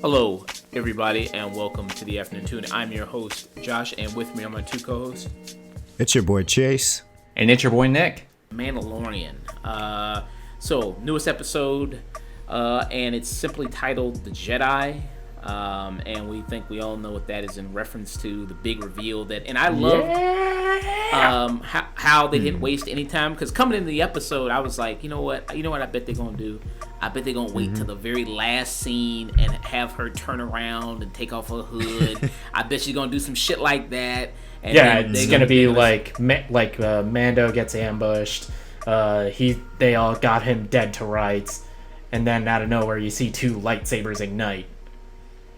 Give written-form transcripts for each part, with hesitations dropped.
Hello, everybody, and welcome to the Afternoon Tune. I'm your host, Josh, and with me are my two co-hosts. It's your boy, Chayse. And it's your boy, Nick. Mandalorian. So, newest episode, and it's simply titled The Jedi. And we think we all know what that is in reference to the big reveal that, and I love how they didn't waste any time, because coming into the episode, I was like, you know what I bet they're gonna do? I bet they're gonna wait till the very last scene and have her turn around and take off her hood. I bet she's gonna do some shit like that. And yeah, it's gonna be like Mando gets ambushed. They all got him dead to rights, and then out of nowhere you see two lightsabers ignite.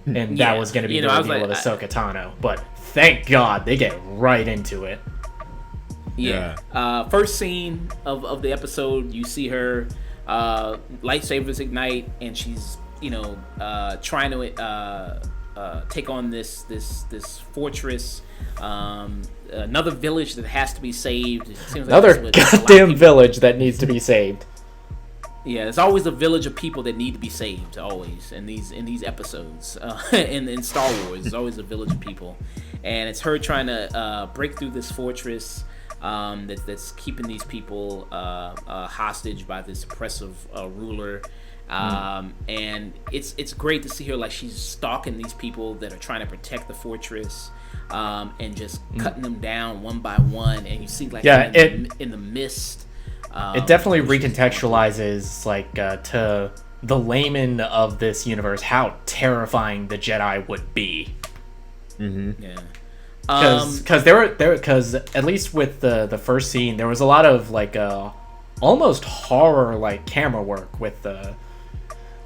And that was going to be the reveal of Ahsoka Tano. But thank God they get right into it. Yeah. First scene of the episode, you see her lightsabers ignite, and she's trying to take on this fortress, another village that has to be saved. It seems like another goddamn village that needs to be saved. Yeah, there's always a village of people that need to be saved. Always in these episodes, in Star Wars, there's always a village of people, and it's her trying to break through this fortress that's keeping these people hostage by this oppressive ruler. And it's great to see her, like, she's stalking these people that are trying to protect the fortress, and just cutting them down one by one. And you see, like, in the mist. It definitely recontextualizes, like, to the layman of this universe, how terrifying the Jedi would be. Mm-hmm. Yeah. Because at least with the first scene, there was a lot of, like, almost horror, like, camera work with the.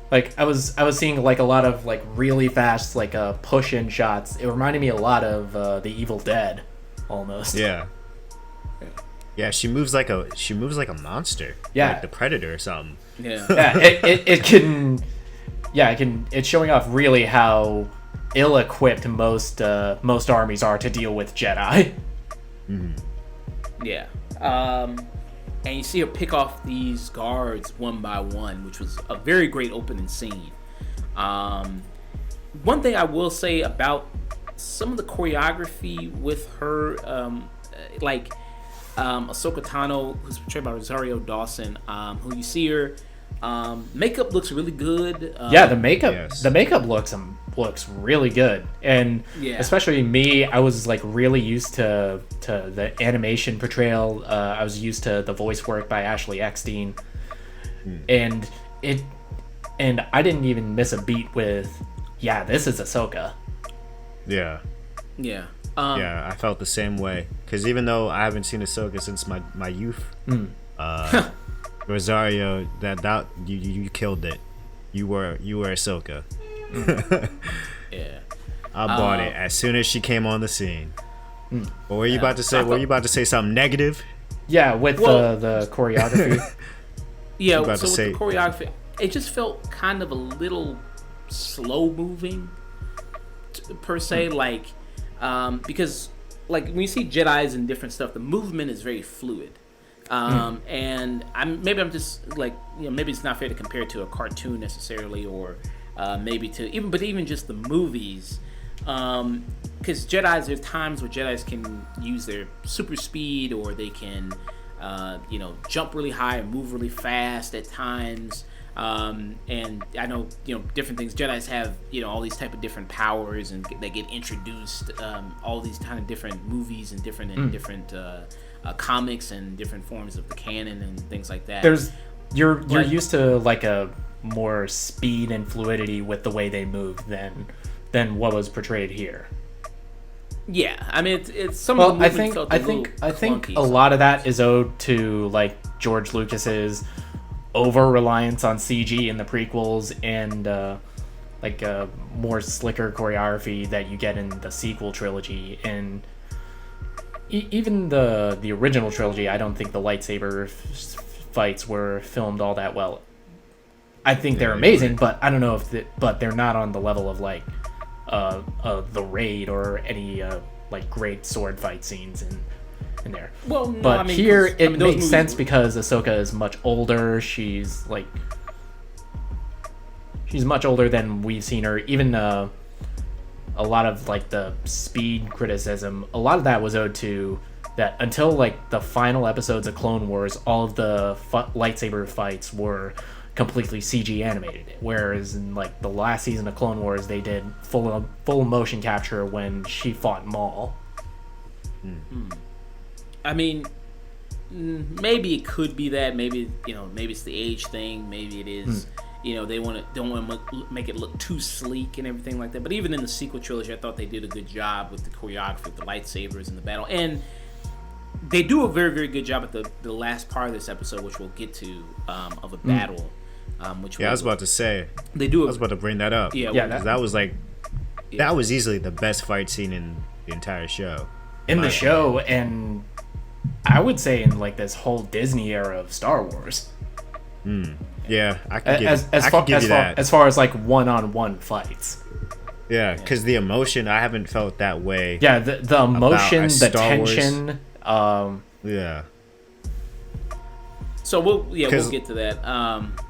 Like, I was seeing, like, a lot of, like, really fast, like, push-in shots. It reminded me a lot of The Evil Dead, almost. Yeah. Yeah, she moves like a monster. Yeah, like the Predator or something. Yeah, it's showing off really how ill-equipped most armies are to deal with Jedi. Mm-hmm. Yeah, and you see her pick off these guards one by one, which was a very great opening scene. One thing I will say about some of the choreography with her, Ahsoka Tano, who's portrayed by Rosario Dawson, who you see her, makeup looks really good. The makeup looks really good, and especially me, I was like really used to the animation portrayal. I was used to the voice work by Ashley Eckstein, and I didn't even miss a beat with, this is Ahsoka. Yeah. Yeah. I felt the same way, because even though I haven't seen Ahsoka since my youth, Rosario, that you killed it. You were Ahsoka. Yeah, I bought it as soon as she came on the scene. What were you about to say? Were you about to say something negative? Yeah, with the choreography. Yeah, with the choreography, it just felt kind of a little slow moving, per se, like. Because, like, when you see Jedis and different stuff, the movement is very fluid. And I'm just like, maybe it's not fair to compare it to a cartoon necessarily, or maybe to even just the movies. Because Jedis, there's times where Jedis can use their super speed, or they can, jump really high and move really fast at times. And I know, different things. Jedis have, all these type of different powers, and they get introduced, all these kind of different movies and different comics and different forms of the canon and things like that. You're used to, like, a more speed and fluidity with the way they move than what was portrayed here. Yeah, I mean, it's some of the movements felt a little I think clunky a lot of that is owed to, like, George Lucas's over-reliance on CG in the prequels, and more slicker choreography that you get in the sequel trilogy. And even the original trilogy, I don't think the lightsaber fights were filmed all that well. I think they're amazing, but I don't know but they're not on the level of, like, the Raid or any like great sword fight scenes in there. Well, no, but here it makes sense because Ahsoka is much older. She's much older than we've seen her. Even a lot of like the speed criticism, a lot of that was owed to that until like the final episodes of Clone Wars, all of the lightsaber fights were completely CG animated, whereas in like the last season of Clone Wars they did full motion capture when she fought Maul. I mean, maybe it could be that. Maybe maybe it's the age thing. Maybe it is. They don't want to make it look too sleek and everything like that. But even in the sequel trilogy, I thought they did a good job with the choreography, with the lightsabers and the battle. And they do a very, very good job at the last part of this episode, which we'll get to, of a battle. I was about to say. They do. I was about to bring that up. That was like, that was easily the best fight scene in the entire show. In the show, and I would say in like this whole Disney era of Star Wars. Yeah, I could give you that. As far as like one-on-one fights. Yeah, because the emotion, I haven't felt that way. Yeah, the emotion, the tension. Yeah. So we'll get to that.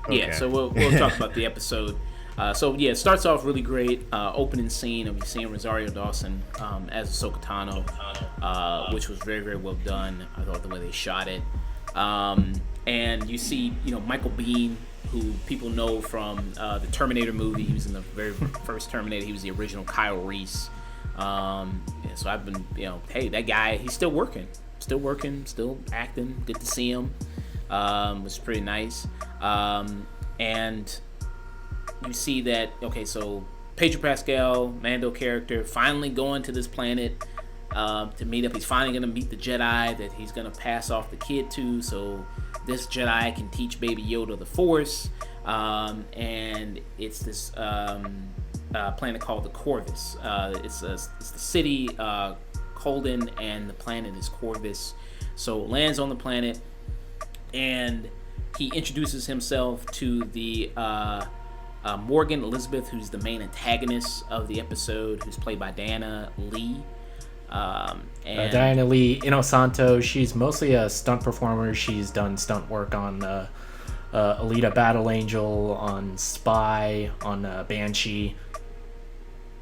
Okay. So we'll talk about the episode. It starts off really great. Opening scene of you seeing Rosario Dawson as Ahsoka Tano, which was very, very well done. I thought the way they shot it. And you see, Michael Biehn, who people know from the Terminator movie. He was in the very first Terminator. He was the original Kyle Reese. So I've been, hey, that guy, he's still working, still acting. Good to see him. Was pretty nice. And you see that, okay, so Pedro Pascal, Mando character, finally going to this planet to meet up. He's finally going to meet the Jedi that he's going to pass off the kid to, so this Jedi can teach Baby Yoda the Force. And it's this planet called the Corvus. It's the city, Colden, and the planet is Corvus. So lands on the planet, and he introduces himself to the Morgan Elsbeth, who's the main antagonist of the episode, who's played by Diana Lee. Diana Lee Inosanto, she's mostly a stunt performer. She's done stunt work on Alita Battle Angel, on Spy, on Banshee.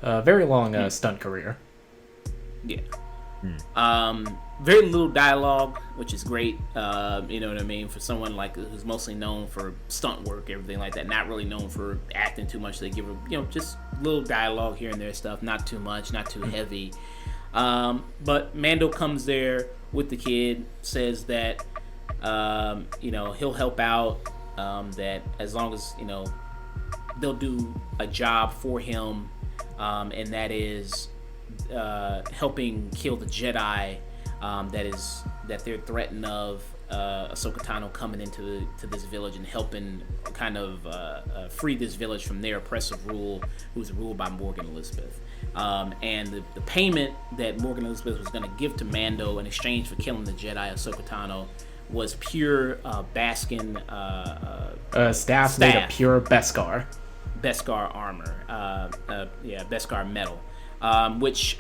Very long stunt career. Yeah. Very little dialogue, which is great. You know what I mean? For someone like who's mostly known for stunt work, everything like that, not really known for acting too much. They give her, just little dialogue here and there stuff, not too much, not too heavy. But Mando comes there with the kid, says that he'll help out. That as long as they'll do a job for him, and that is helping kill the Jedi. That they're threatened of Ahsoka Tano coming into this village and helping kind of free this village from their oppressive rule, who's ruled by Morgan Elsbeth. And the payment that Morgan Elsbeth was going to give to Mando in exchange for killing the Jedi Ahsoka Tano was pure Baskin staff made of pure Beskar armor. Beskar metal, which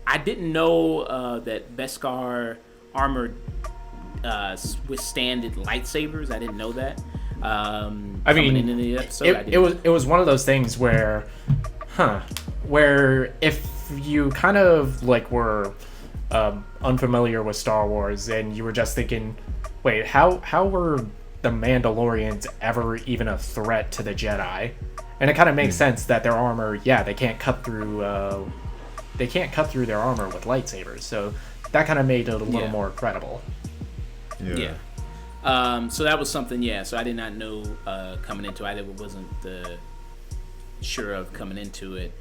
I didn't know that Beskar armor withstanded lightsabers. I didn't know that. I mean, in the episode, it was one of those things where if you kind of like were unfamiliar with Star Wars and you were just thinking, wait, how were the Mandalorians ever even a threat to the Jedi? And it kind of makes sense that their armor, they can't cut through their armor with lightsabers. So that kind of made it a little more credible. Yeah. So that was something. So I did not know coming into it. I wasn't sure of coming into it.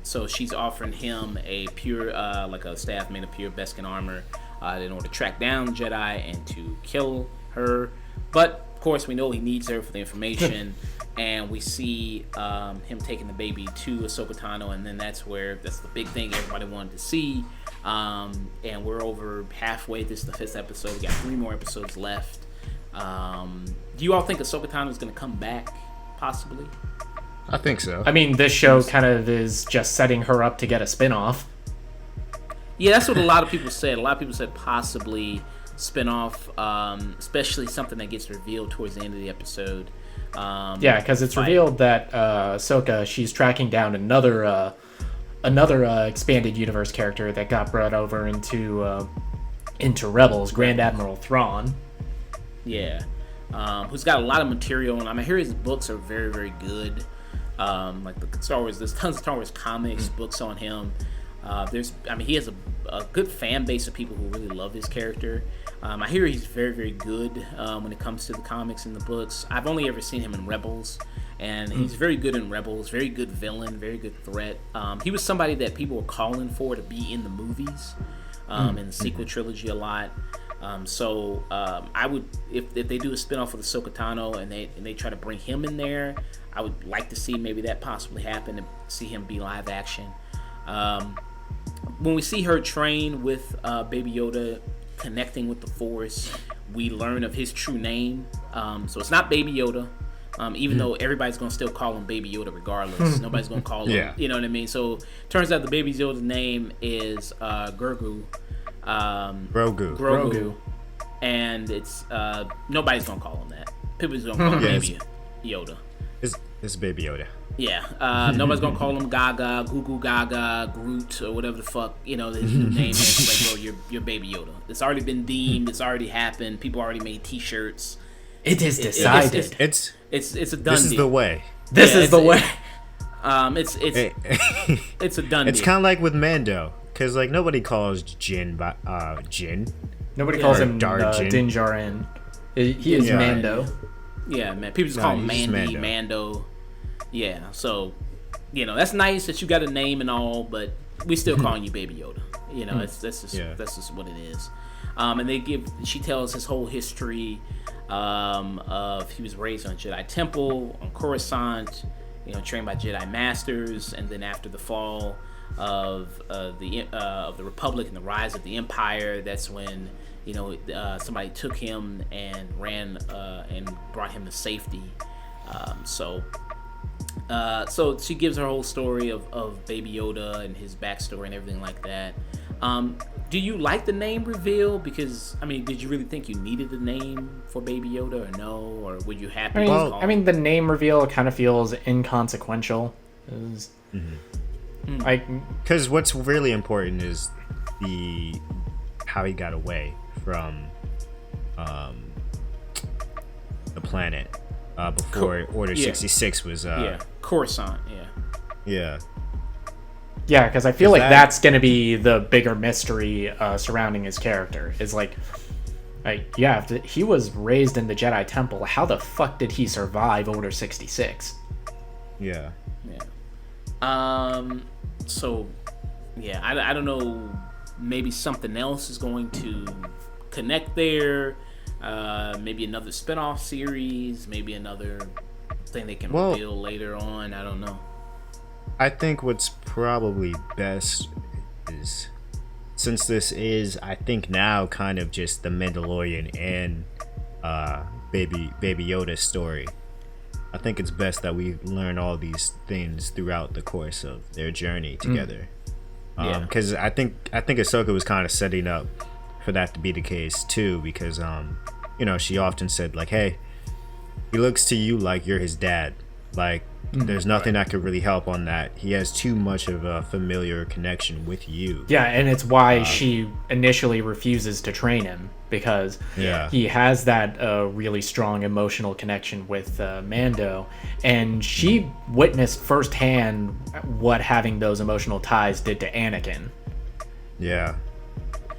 So she's offering him a pure, like a staff made of pure Beskar armor, in order to track down Jedi and to kill her. But of course, we know he needs her for the information. And we see him taking the baby to Ahsoka Tano, and then that's the big thing everybody wanted to see. And we're over halfway. This is the 5th episode. We got 3 more episodes left. Do you all think Ahsoka Tano is going to come back, possibly? I think so. I mean, this show kind of is just setting her up to get a spin-off. Yeah, that's what a lot of people said. A lot of people said possibly spin-off, especially something that gets revealed towards the end of the episode. Yeah, because it's revealed that Ahsoka, she's tracking down another expanded universe character that got brought over into Rebels, Grand Admiral Thrawn. Yeah, who's got a lot of material, and I hear his books are very, very good. Like the Star Wars, there's tons of Star Wars comics, books on him. He has a good fan base of people who really love his character. I hear he's very, very good when it comes to the comics and the books. I've only ever seen him in Rebels, and he's very good in Rebels, very good villain, very good threat. He was somebody that people were calling for to be in the movies, in the sequel trilogy a lot. I would, if they do a spinoff of the Ahsoka Tano and they try to bring him in there, I would like to see maybe that possibly happen, and see him be live action. When we see her train with Baby Yoda, connecting with the Force, we learn of his true name. So it's not Baby Yoda, even though everybody's gonna still call him Baby Yoda regardless. Nobody's gonna call him, you know what I mean? So turns out the Baby Yoda's name is Grogu. Grogu. And it's nobody's gonna call him that. People's gonna call him Baby Yoda. It's Baby Yoda. Yeah, nobody's gonna call him Gaga, Goo Goo Gaga, Groot, or whatever the fuck, his new name is. Like, bro, you're Baby Yoda. It's already been deemed. It's already happened. People already made T-shirts. It is decided. It's a done deal. This is the way. This is the way. It's a done deal. It's kind of like with Mando, because like nobody calls Jin Jin. Nobody calls him Din Djarin. He is Mando. Yeah, man. People just call him Mandy, Mando. Yeah, so, that's nice that you got a name and all, but we still calling you Baby Yoda. That's just what it is. And she tells his whole history of he was raised on a Jedi temple on Coruscant, trained by Jedi masters, and then after the fall of the Republic and the rise of the Empire, that's when somebody took him and ran and brought him to safety. So she gives her whole story of Baby Yoda and his backstory and everything like that. Do you like the name reveal? Because, did you really think you needed the name for Baby Yoda or no? Or were you happy? The name reveal kind of feels inconsequential. Because what's really important is how he got away from the planet before Order 66 was... Coruscant, Yeah. Yeah, because I feel like that's going to be the bigger mystery surrounding his character. Is he was raised in the Jedi Temple. How the fuck did he survive Order 66? Yeah. I don't know. Maybe something else is going to connect there. Maybe another spinoff series. Maybe another thing they can reveal later on. I don't know. I think what's probably best is, since this is, I think now, kind of just the Mandalorian and Baby Yoda story, I think it's best that we learn all these things throughout the course of their journey together. Because I think Ahsoka was kind of setting up for that to be the case too, because she often said like, hey, he looks to you like you're his dad, like there's nothing that could really help on that. He has too much of a familiar connection with you. Yeah, and it's why she initially refuses to train him, because he has that really strong emotional connection with Mando, and she witnessed firsthand what having those emotional ties did to Anakin. Yeah.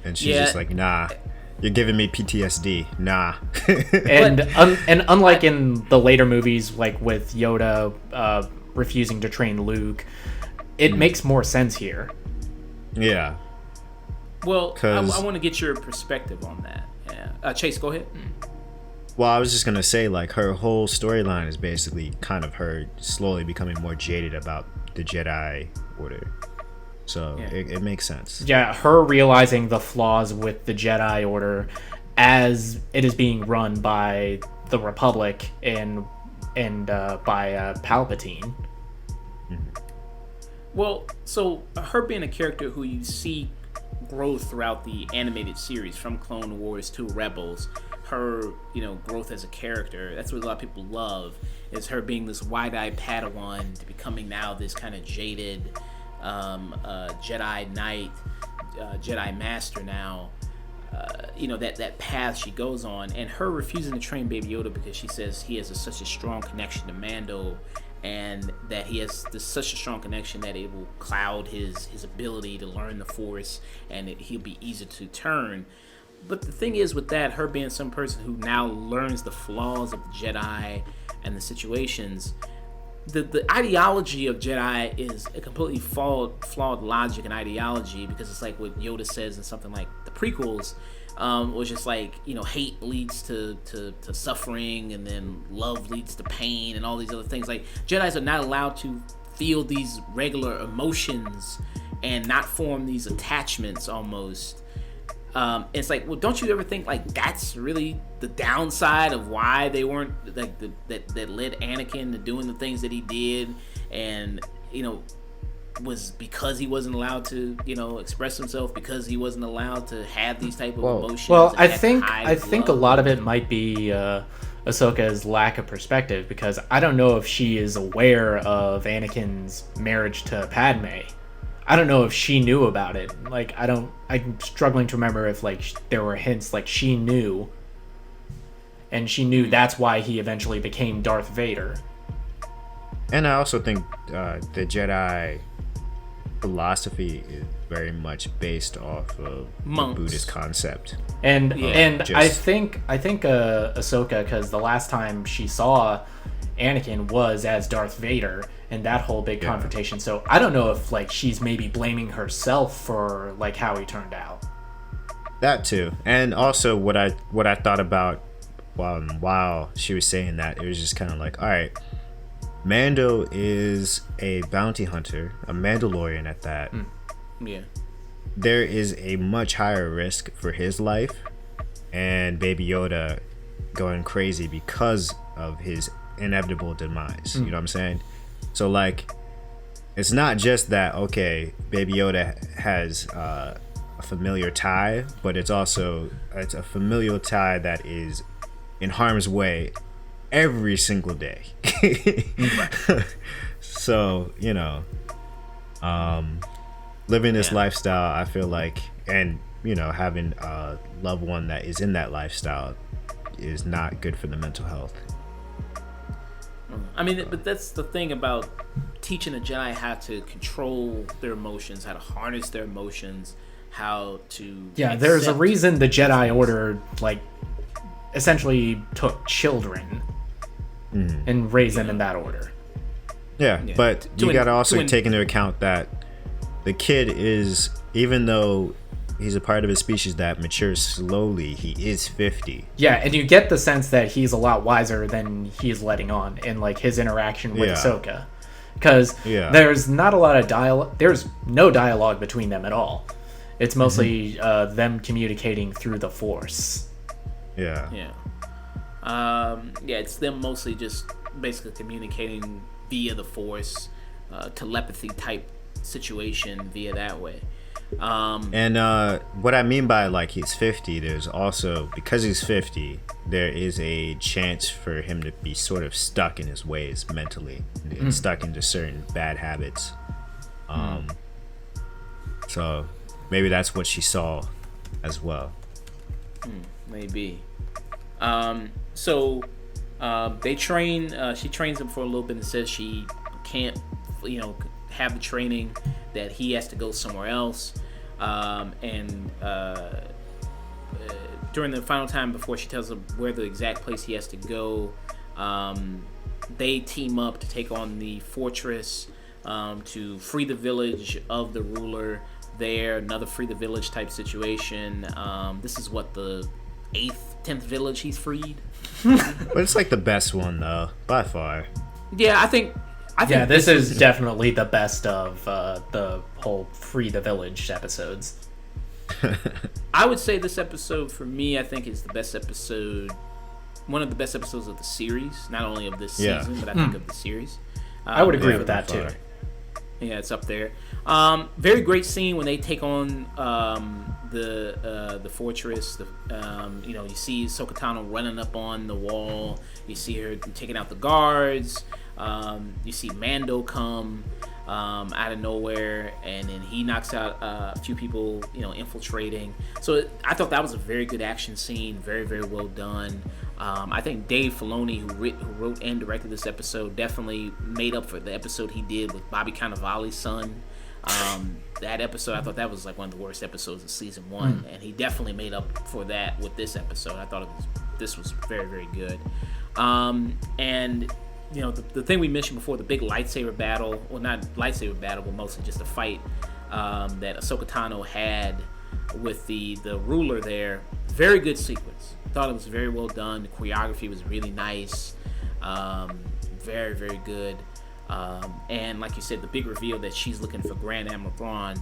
And she's just like, nah, you're giving me PTSD. Nah. and unlike in the later movies, like with Yoda refusing to train Luke, it makes more sense here. Yeah. Well, I want to get your perspective on that. Yeah. Chase, go ahead. Well, I was just going to say, like, her whole storyline is basically kind of her slowly becoming more jaded about the Jedi Order. So it makes sense. Yeah, her realizing the flaws with the Jedi Order as it is being run by the Republic and by Palpatine. Well, so her being a character who you see growth throughout the animated series from Clone Wars to Rebels. Her, growth as a character. That's what a lot of people love, is her being this wide-eyed Padawan to becoming now this kind of jaded Jedi Knight, Jedi Master now. That path she goes on, and her refusing to train Baby Yoda because she says he has such a strong connection to Mando, and that he has such a strong connection that it will cloud his ability to learn the Force, and he'll be easy to turn. But the thing is with that, her being some person who now learns the flaws of the Jedi and the situations, the ideology of Jedi is a completely flawed logic and ideology, because it's like what Yoda says in something like the prequels, was just like, hate leads to suffering, and then love leads to pain, and all these other things. Like, Jedis are not allowed to feel these regular emotions and not form these attachments almost. It's like, well, don't you ever think like that's really the downside of why they weren't like that led Anakin to doing the things that he did, and was because he wasn't allowed to express himself, because he wasn't allowed to have these type of emotions. Well, I think a lot of it might be Ahsoka's lack of perspective, because I don't know if she is aware of Anakin's marriage to Padme. I don't know if she knew about it. Like, I'm struggling to remember if like there were hints like she knew, and she knew that's why he eventually became Darth Vader. And I also think the Jedi philosophy is very much based off of monks. The Buddhist concept. And I think Ahsoka, because the last time she saw Anakin was as Darth Vader, and that whole big confrontation. So I don't know if like she's maybe blaming herself for like how he turned out. That too, and also what I thought about while she was saying that, it was just kind of like, all right, Mando is a bounty hunter, a Mandalorian at that. Yeah. There is a much higher risk for his life, and Baby Yoda going crazy because of his inevitable demise. You know what I'm saying? So like, it's not just that, okay, Baby Yoda has a familiar tie, but it's a familial tie that is in harm's way every single day. So living this lifestyle, I feel like, and having a loved one that is in that lifestyle is not good for the mental health. I mean, but that's the thing about teaching a Jedi how to control their emotions, how to harness their emotions, how to there's a reason the Jedi Order like essentially took children and raised them in that order. But you gotta also take into account that the kid is, even though he's a part of a species that matures slowly, he is 50. Yeah, and you get the sense that he's a lot wiser than he's letting on in like his interaction with Ahsoka. Because there's not a lot of dialogue. There's no dialogue between them at all. It's mostly them communicating through the Force. It's them mostly just basically communicating via the Force, telepathy type situation via that way. And what I mean by like he's 50, there's also, because he's 50, there is a chance for him to be sort of stuck in his ways mentally, and stuck into certain bad habits. So maybe that's what she saw as well. Maybe. They train. She trains him for a little bit and says she can't, have the training, that he has to go somewhere else. During the final time before she tells him where the exact place he has to go, they team up to take on the fortress, to free the village of the ruler there. Another free the village type situation. This is what, the 10th village he's freed. But it's like the best one though, by far. Yeah, I think this is definitely the best of the whole Free the Village episodes. I would say this episode, for me, I think is the best episode, one of the best episodes of the series, not only of this season, but I think of the series. I would agree with that too. Yeah, it's up there. Very great scene when they take on the fortress. You see Ahsoka Tano running up on the wall. You see her taking out the guards. You see Mando come out of nowhere, and then he knocks out a few people, infiltrating. So I thought that was a very good action scene. Very, very well done. I think Dave Filoni, who wrote and directed this episode, definitely made up for the episode he did with Bobby Cannavale's son. That episode, I thought that was like one of the worst episodes of season 1, and he definitely made up for that with this episode. I thought this was very, very good. And the thing we mentioned before, the big lightsaber battle, well, not lightsaber battle, but mostly just a fight that Ahsoka Tano had with the ruler there. Very good sequence. Thought it was very well done. The choreography was really nice. Very, very good. And like you said, the big reveal that she's looking for Grand Admiral Thrawn.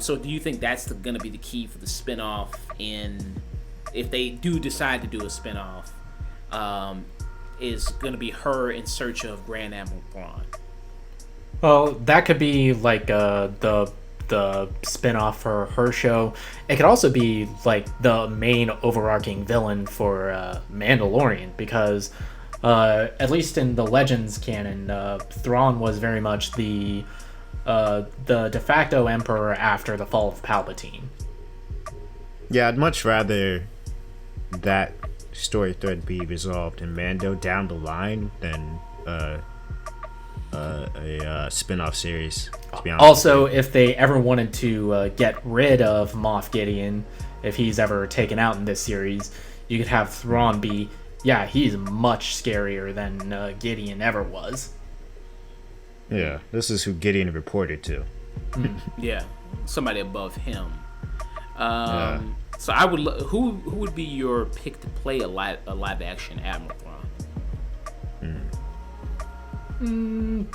So do you think that's going to be the key for the spinoff if they do decide to do a spinoff, is going to be her in search of Grand Admiral Thrawn? Well, that could be like the spin-off for her show. It could also be like the main overarching villain for Mandalorian, because at least in the Legends canon, Thrawn was very much the de facto emperor after the fall of Palpatine. Yeah, I'd much rather that story thread be resolved in Mando down the line than a spin-off series, to be honest. Also, if they ever wanted to get rid of Moff Gideon, if he's ever taken out in this series, you could have Thrawn be, he's much scarier than Gideon ever was. Yeah, this is who Gideon reported to. Yeah, somebody above him. So I would. Who would be your pick to play a live action Admiral Thrawn?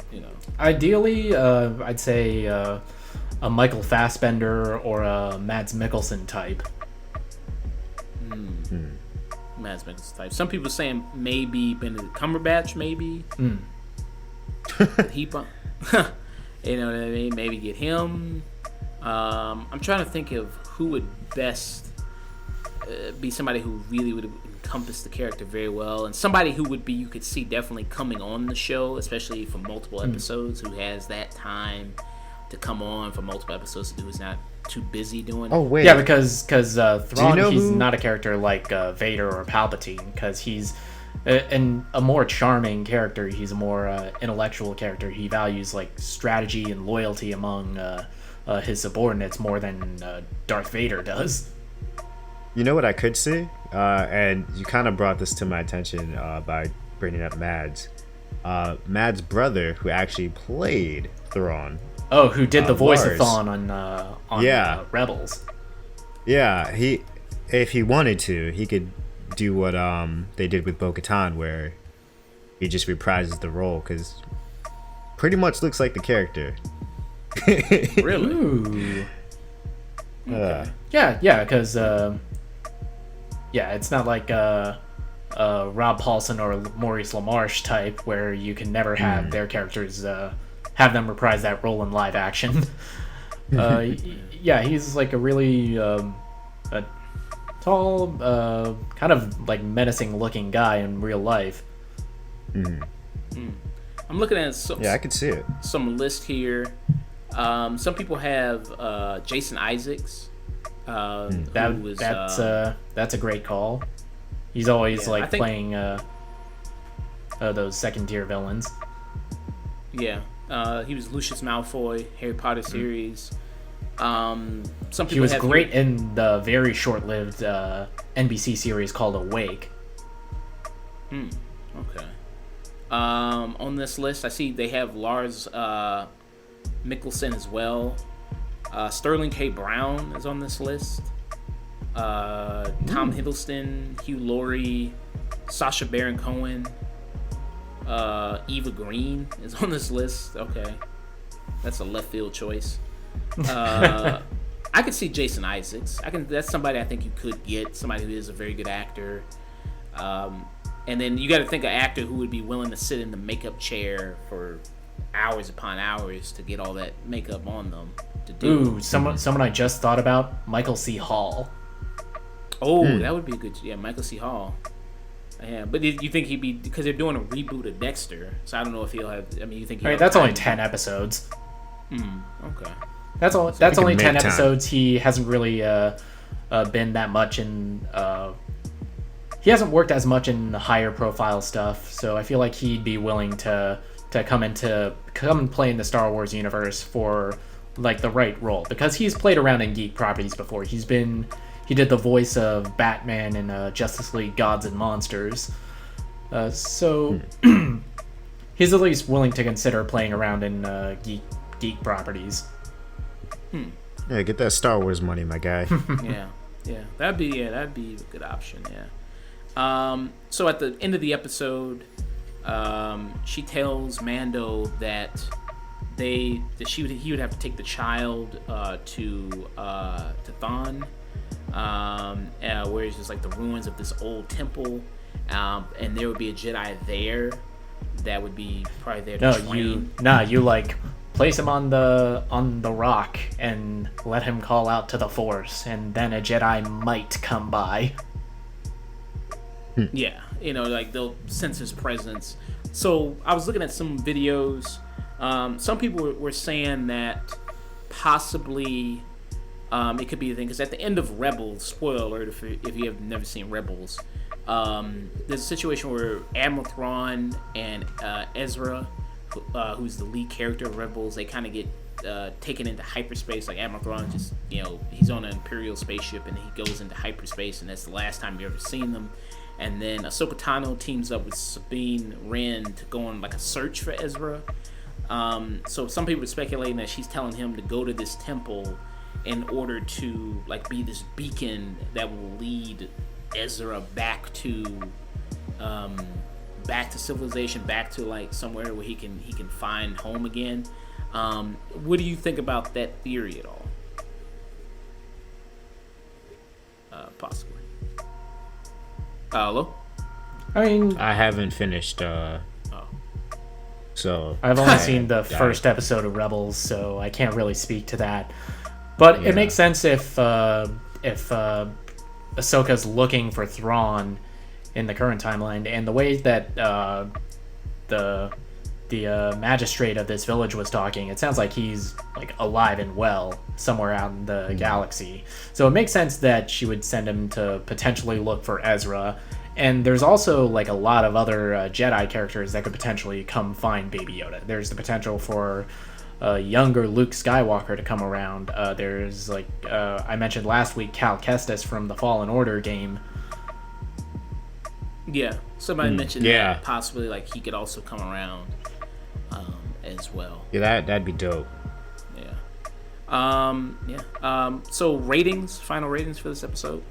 Ideally, I'd say a Michael Fassbender or a Mads Mikkelsen type. Mads Mikkelsen type. Some people saying maybe Benedict Cumberbatch, maybe. You know what I mean? Maybe get him. I'm trying to think of who would best be somebody who really would encompass the character very well, and somebody who would be, you could see definitely coming on the show, especially for multiple episodes, who has that time to come on for multiple episodes to do, is not too busy doing it. Oh wait, yeah, because Thrawn, he's not a character like Vader or Palpatine, because he's a more charming character. He's a more intellectual character. He values like strategy and loyalty among his subordinates more than Darth Vader does. You know what I could see? And you kind of brought this to my attention by bringing up Mads. Mads' brother, who actually played Thrawn. Oh, who did the voice of Thrawn on Rebels. Yeah, if he wanted to, he could do what they did with Bo-Katan, where he just reprises the role, because pretty much looks like the character. Really? Ooh. Okay. Yeah, because it's not like Rob Paulson or Maurice LaMarche type, where you can never have their characters have them reprise that role in live action. He's like a really a tall, kind of like menacing looking guy in real life. I'm looking at I could see it. Some list here. Some people have Jason Isaacs. That's a great call. He's always playing those second tier villains. Yeah, he was Lucius Malfoy, Harry Potter series. Some people he was great in the very short-lived NBC series called Awake. Okay. On this list, I see they have Lars Mikkelsen as well. Sterling K. Brown is on this list. Tom Hiddleston, Hugh Laurie, Sacha Baron Cohen, Eva Green is on this list. Okay, that's a left field choice. I could see Jason Isaacs. That's somebody I think you could get. Somebody who is a very good actor. And then you got to think of an actor who would be willing to sit in the makeup chair for hours upon hours to get all that makeup on them to do. Ooh, someone I just thought about, Michael C. Hall. Oh, that would be a good. Yeah, Michael C. Hall. Yeah, but you think he'd be, because they're doing a reboot of Dexter, so I don't know if he'll have. I mean, you think? Right, that's only 10 episodes. Okay. That's only 10 episodes. He hasn't really been that much in. He hasn't worked as much in the higher profile stuff, so I feel like he'd be willing to come and play in the Star Wars universe for like the right role, because he's played around in geek properties before. He did the voice of Batman in Justice League Gods and Monsters, so he's at least willing to consider playing around in geek properties. Yeah, get that Star Wars money, my guy. yeah, that'd be a good option. Yeah. So at the end of the episode, she tells Mando that he would have to take the child to Thon, where it's just like the ruins of this old temple, and there would be a Jedi there that would be probably there to train. You like place him on the rock and let him call out to the Force, and then a Jedi might come by. Yeah, like they'll sense his presence. So I was looking at some videos. Some people were saying that possibly it could be the thing, because at the end of Rebels, spoiler alert if you have never seen Rebels, there's a situation where Admiral Thrawn and Ezra, who's the lead character of Rebels, they kind of get taken into hyperspace. Like Admiral Thrawn just, he's on an Imperial spaceship and he goes into hyperspace, and that's the last time you ever seen them. And then Ahsoka Tano teams up with Sabine Wren to go on like a search for Ezra. So some people are speculating that she's telling him to go to this temple in order to like be this beacon that will lead Ezra back to civilization, back to like somewhere where he can find home again. What do you think about that theory at all? Possibly. Hello? I mean, I haven't finished. So I've only seen the first episode of Rebels, so I can't really speak to that. But it makes sense if Ahsoka's looking for Thrawn in the current timeline, and the way that the magistrate of this village was talking, it sounds like he's like alive and well somewhere out in the galaxy. So it makes sense that she would send him to potentially look for Ezra. And there's also like a lot of other Jedi characters that could potentially come find Baby Yoda. There's the potential for a younger Luke Skywalker to come around. There's like I mentioned last week, Cal Kestis from the Fallen Order game. Yeah, somebody mentioned that possibly like he could also come around as well. Yeah, that'd be dope. Yeah. So final ratings for this episode.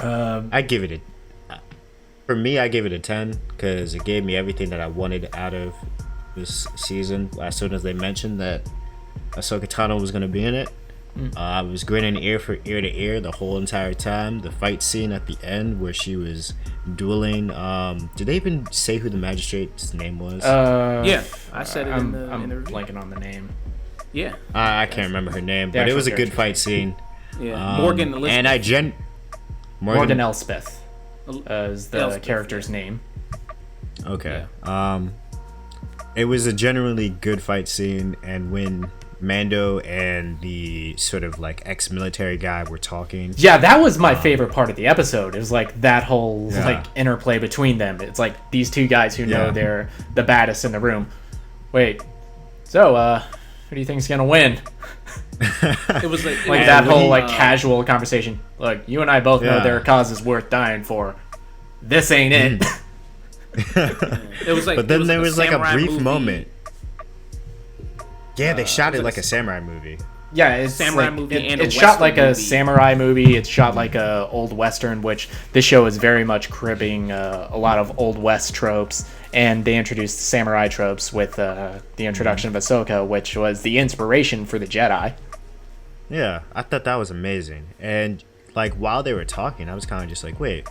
I give it for me, I gave it a 10 because it gave me everything that I wanted out of this season. As soon as they mentioned that Ahsoka Tano was going to be in it, I was grinning ear to ear the whole entire time. The fight scene at the end where she was dueling. Did they even say who the magistrate's name was? Yeah, I said it in the review. Blanking on the name. Yeah, I can't remember her name, but it was a good fight scene. Yeah, Morgan Elizabeth. And Morgan Elsbeth is the character's name. Okay. Yeah. It was a generally good fight scene, and when Mando and the sort of like ex-military guy were talking. Yeah, that was my favorite part of the episode. It was like that whole like interplay between them. It's like these two guys who know they're the baddest in the room. Wait, so who do you think's gonna win? It was like that whole like casual conversation. Look, you and I both know their cause is worth dying for. This ain't it. It was like, but then there was like a brief movie. Moment. Yeah, they shot it like a samurai movie. Yeah, it's samurai like, movie and it's a shot like movie. a samurai movie. It's shot like a old western, which this show is very much cribbing a lot of old west tropes. And they introduced samurai tropes with the introduction of Ahsoka, which was the inspiration for the Jedi. Yeah, I thought that was amazing. And like while they were talking, I was kind of just like, wait,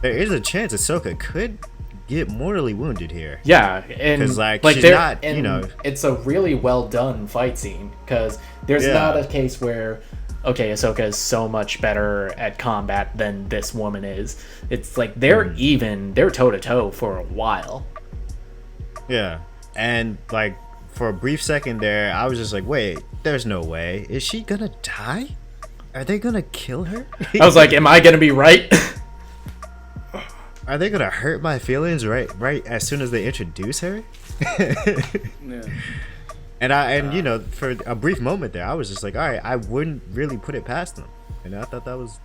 there is a chance Ahsoka could get mortally wounded here. Yeah, and because she's not, it's a really well done fight scene because there's not a case where, okay, Ahsoka is so much better at combat than this woman is. It's like they're toe to toe for a while. Yeah, and like for a brief second there, I was just like, wait, there's no way. Is she gonna die? Are they gonna kill her? I was like, am I gonna be right? Are they gonna hurt my feelings right as soon as they introduce her? Yeah. And for a brief moment there, I was just like, all right, I wouldn't really put it past them, and I thought that was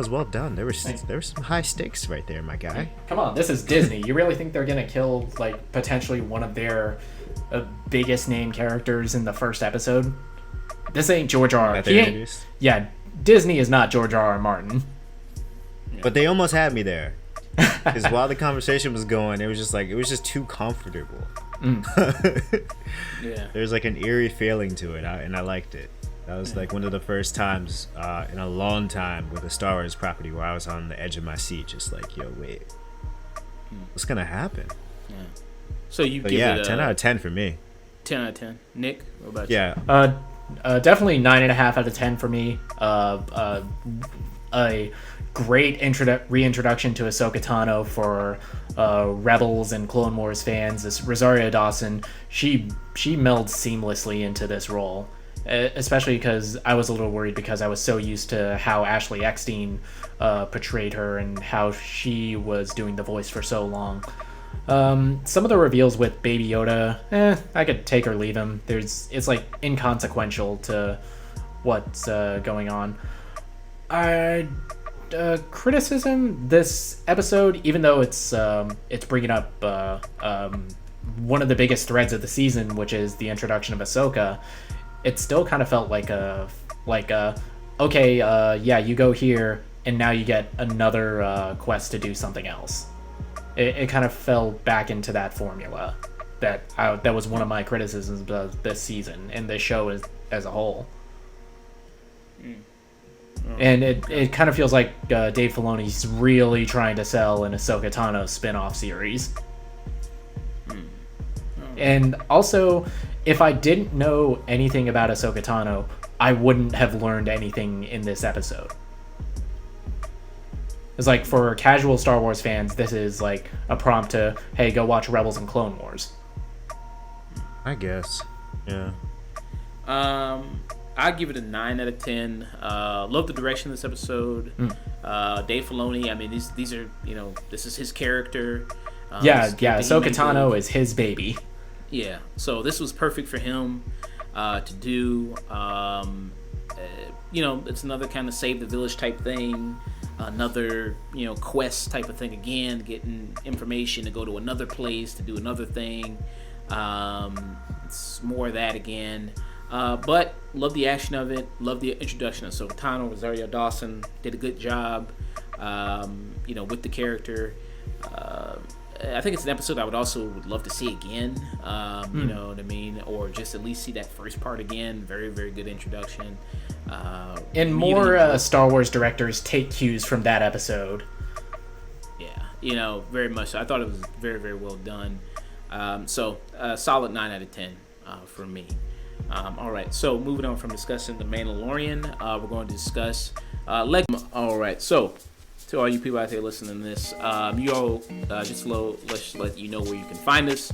well done. There was some high stakes right there, my guy. Come on, this is Disney. You really think they're gonna kill like potentially one of their biggest name characters in the first episode? This ain't George R. R. Yeah, Disney is not George R. R. Martin. But they almost had me there. Because while the conversation was going, it was just too comfortable. Yeah, there's like an eerie feeling to it, and I liked it. That was like one of the first times in a long time with a Star Wars property where I was on the edge of my seat, just like, yo, wait, what's gonna happen? Yeah. So you give it 10 out of 10 for me. 10 out of 10. Nick, what about you? Yeah. Definitely 9.5 out of 10 for me. A great reintroduction to Ahsoka Tano for Rebels and Clone Wars fans. This Rosario Dawson, she melds seamlessly into this role, especially because I was a little worried because I was so used to how Ashley Eckstein portrayed her and how she was doing the voice for so long. Some of the reveals with Baby Yoda, I could take or leave him. It's like inconsequential to what's going on. Criticism this episode, even though it's bringing up one of the biggest threads of the season, which is the introduction of Ahsoka, it still kind of felt like you go here and now you get another quest to do something else. It kind of fell back into that formula that was one of my criticisms of this season and this show as a whole. And it kind of feels like Dave Filoni's really trying to sell an Ahsoka Tano spin-off series. And also, if I didn't know anything about Ahsoka Tano, I wouldn't have learned anything in this episode. It's like, for casual Star Wars fans, this is like a prompt to, hey, go watch Rebels and Clone Wars. I guess. Yeah. I'd give it a 9 out of 10. Love the direction of this episode. Dave Filoni, I mean, these are, this is his character. Ahsoka Tano is his baby. Yeah, so this was perfect for him to do. It's another kind of save the village type thing. Another, quest type of thing again, getting information to go to another place to do another thing. It's more of that again. But love the action of it. Love the introduction of Ahsoka Tano. Rosario Dawson did a good job, with the character. I think it's an episode I would love to see again. You know what I mean? Or just at least see that first part again. Very, very good introduction. And more Star Wars directors take cues from that episode. Yeah, very much so. I thought it was very, very well done. So solid 9 out of 10 for me. All right, so moving on from discussing The Mandalorian, we're going to discuss all right, so to all you people out there listening to this, let's let you know where you can find us.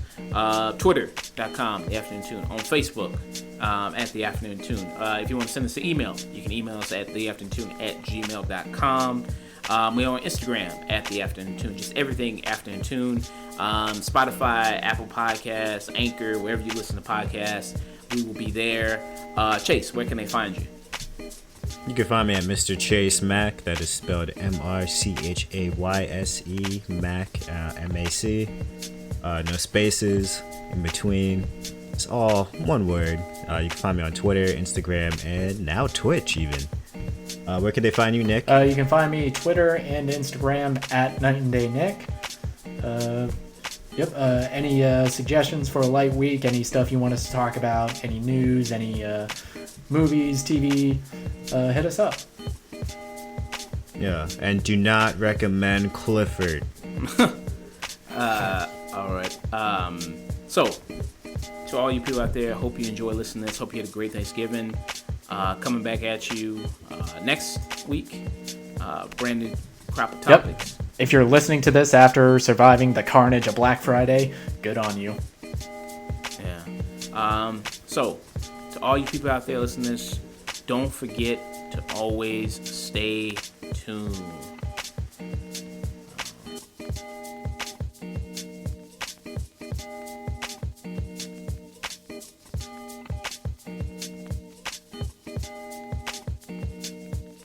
Twitter.com, The Afternoon Tune. On Facebook, at The Afternoon Tune. If you want to send us an email, you can email us at theafternoon@gmail.com. We're on Instagram at The Afternoon Tune. Just everything Afternoon Tune. Spotify, Apple Podcasts, Anchor, wherever you listen to podcasts, we will be there. Chase, where can they find you? You can find me at Mr. Chayse Mac. That is spelled MrChayse, Mac, MAC. No spaces in between. It's all one word. You can find me on Twitter, Instagram, and now Twitch even. Where can they find you, Nick? You can find me Twitter and Instagram at Night and Day Nick. Any suggestions for a light week? Any stuff you want us to talk about? Any news? Any movies, TV? Hit us up. Yeah, and do not recommend Clifford. All right. So, to all you people out there, hope you enjoy listening to this. Hope you had a great Thanksgiving. Coming back at you next week. Brand new crop of topics. Yep. If you're listening to this after surviving the carnage of Black Friday, good on you. Yeah. So, to all you people out there listening to this, don't forget to always stay tuned.